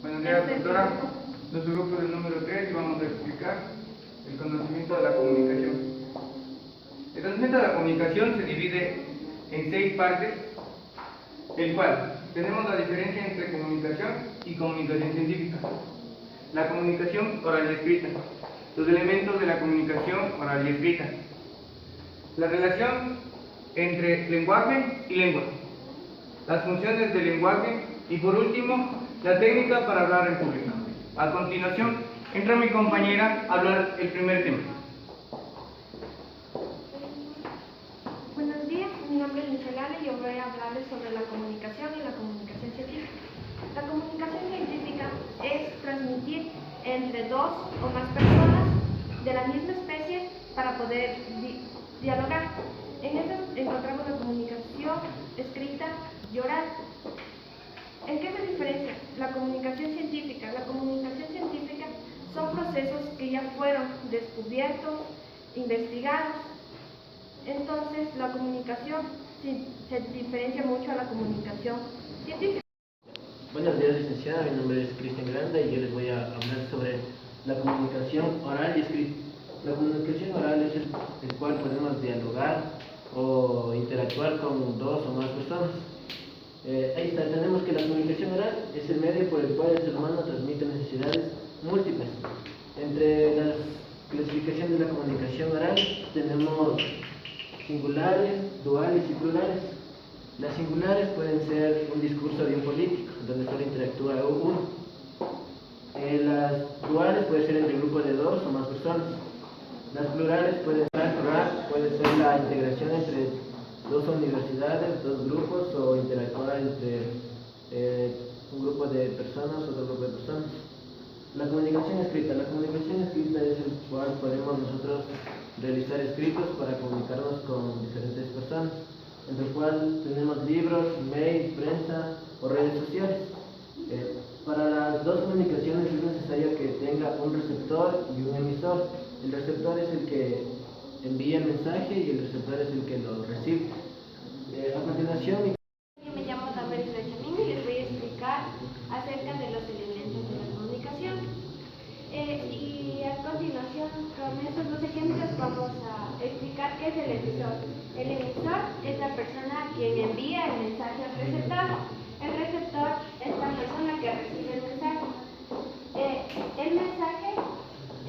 Buenos días, doctora. Nuestro grupo del número 3 y vamos a explicar el conocimiento de la comunicación. El conocimiento de la comunicación se divide en 6 partes, el cual tenemos la diferencia entre comunicación y comunicación científica. La comunicación oral y escrita. Los elementos de la comunicación oral y escrita. La relación entre lenguaje y lengua. Las funciones del lenguaje y por último, la técnica para hablar en público. A continuación, entra mi compañera a hablar el primer tema. Buenos días, mi nombre es Michelle y yo voy a hablarles sobre la comunicación y la comunicación científica. La comunicación científica es transmitir entre dos o más personas de la misma especie para poder dialogar. En esto encontramos la comunicación escrita y oral. ¿En qué se diferencia la comunicación científica? La comunicación científica son procesos que ya fueron descubiertos, investigados. Entonces, la comunicación se diferencia mucho a la comunicación científica. Buenos días, licenciada. Mi nombre es Cristian Granda y yo les voy a hablar sobre la comunicación oral y escrita. La comunicación oral es el cual podemos dialogar o interactuar con dos o más personas. Ahí está, tenemos que la comunicación oral es el medio por el cual el ser humano transmite necesidades múltiples. Entre las clasificaciones de la comunicación oral tenemos singulares, duales y plurales. Las singulares pueden ser un discurso de un político, donde solo interactúa uno. Las duales pueden ser entre grupos de dos o más personas. Las plurales pueden ser la integración entre dos universidades, dos grupos, o interactuar entre un grupo de personas, otro grupo de personas. La comunicación escrita. La comunicación escrita es el cual podemos nosotros realizar escritos para comunicarnos con diferentes personas, entre el cual tenemos libros, email, prensa o redes sociales. Para las dos comunicaciones es necesario que tenga un receptor y un emisor. El receptor es el que envía el mensaje y el receptor es el que lo recibe. A continuación, Yo me llamo Tamara Benjamín y les voy a explicar acerca de los elementos de la comunicación. Y a continuación, con estos dos ejemplos, vamos a explicar qué es el emisor. El emisor es la persona quien envía el mensaje al receptor. El receptor es la persona que recibe el mensaje. El mensaje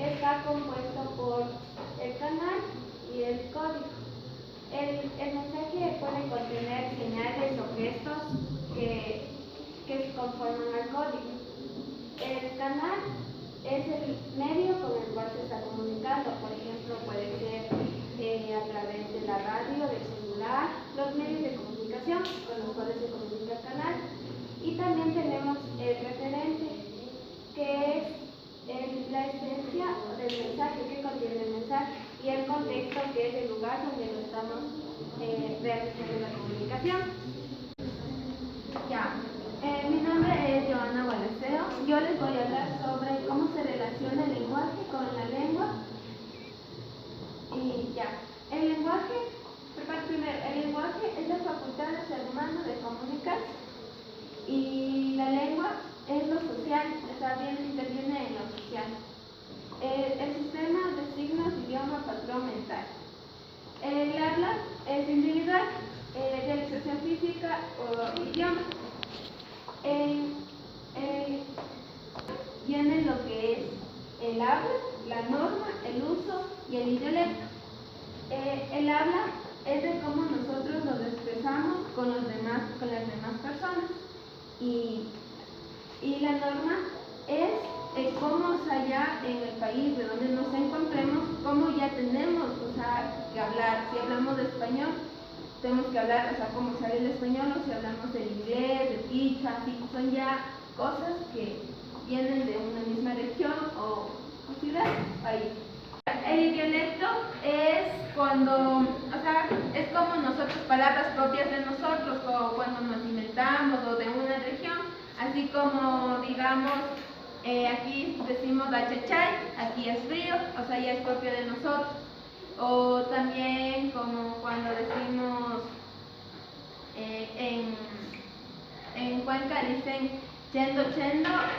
está compuesto por el canal y el código. El mensaje puede contener señales o gestos que conforman al código. El canal es el medio con el cual se está comunicando. Por ejemplo, puede ser a través de la radio, del celular, los medios de comunicación con los cuales se comunica el canal. Y también tenemos el referente, que es la esencia del mensaje, que contiene el mensaje, y el contexto, que es el lugar donde lo estamos realizando la comunicación. Mi nombre es Joana Gualaceo. Yo les voy a hablar sobre cómo se relaciona el lenguaje con la lengua. El lenguaje, primero, el lenguaje es la facultad del ser humano de comunicarse. Y la lengua es lo social, interviene en lo social. El sistema de signos, idioma, patrón mental. El habla es individual, realización física o idioma. Viene lo que es el habla, la norma, el uso y el intelecto. El habla es de cómo nosotros nos expresamos con las demás personas. Y la norma es cómo allá en el país de donde nos encontremos, cómo ya tenemos, que hablar. Si hablamos de español, tenemos que hablar, cómo sale el español, o si hablamos del inglés, de pizza, son ya cosas que vienen de una misma región o ciudad, país. El dialecto es es como nosotros, palabras propias de nosotros, o cuando nos inventamos, o de una región, así como, digamos, aquí decimos achachay, aquí es río, ya es propio de nosotros. O también como cuando decimos en Cuenca dicen Chendo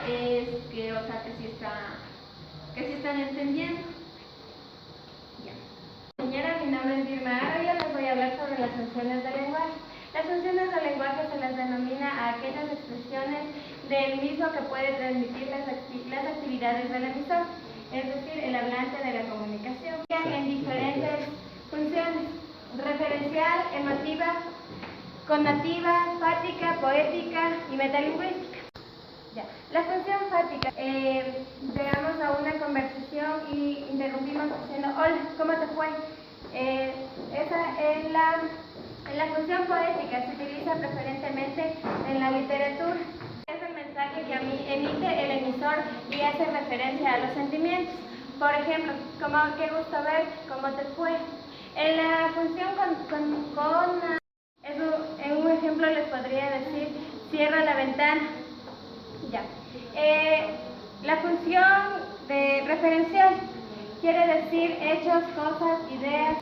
es que, o sea, que sí están entendiendo. Ya. Señora, mi nombre es Vilma Aro, yo les voy a hablar sobre las funciones del lenguaje. Las funciones del lenguaje se las denomina a aquellas expresiones del mismo que puede transmitir las actividades del emisor, es decir, el hablante de la comunicación. En diferentes funciones: referencial, emotiva, connativa, fática, poética y metalingüística. Ya. La función fática, llegamos a una conversación y interrumpimos diciendo: hola, ¿cómo te fue? En la función poética se utiliza preferentemente en la literatura. Es el mensaje que emite el emisor y hace referencia a los sentimientos. Por ejemplo, qué gusto ver, ¿cómo te fue? En la función en un ejemplo les podría decir: cierra la ventana. Ya. La función de referencial quiere decir hechos, cosas, ideas.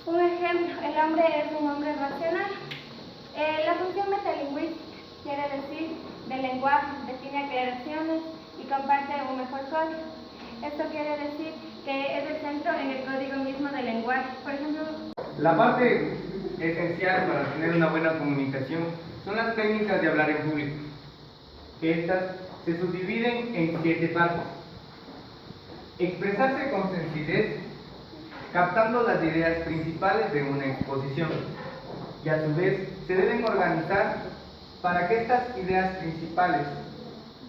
Un ejemplo: el hombre es un hombre racional. La función metalingüística quiere decir del lenguaje, define aclaraciones y comparte un mejor código. Esto quiere decir que es el centro en el código mismo del lenguaje. Por ejemplo, La parte esencial para tener una buena comunicación son las técnicas de hablar en público. Estas se subdividen en 7 partes. Expresarse con sencillez, captando las ideas principales de una exposición, y a su vez se deben organizar para que estas ideas principales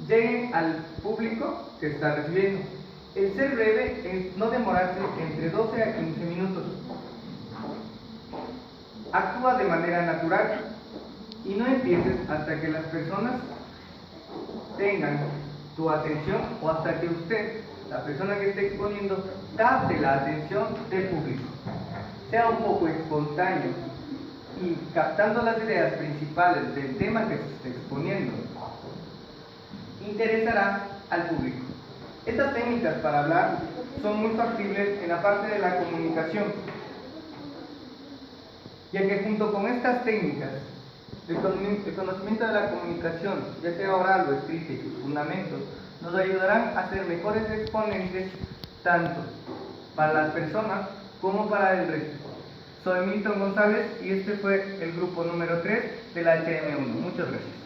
lleguen al público que está recibiendo. El ser breve es no demorarse entre 12 a 15 minutos. Actúa de manera natural y no empieces hasta que las personas tengan tu atención o hasta que usted, la persona que esté exponiendo, capte la atención del público. Sea un poco espontáneo y captando las ideas principales del tema que se esté exponiendo, interesará al público. Estas técnicas para hablar son muy factibles en la parte de la comunicación, ya que junto con estas técnicas, el conocimiento de la comunicación, ya sea oral o escrita, y sus fundamentos, nos ayudarán a ser mejores exponentes tanto para las personas como para el resto. Soy Milton González y este fue el grupo número 3 de la HM1. Muchas gracias.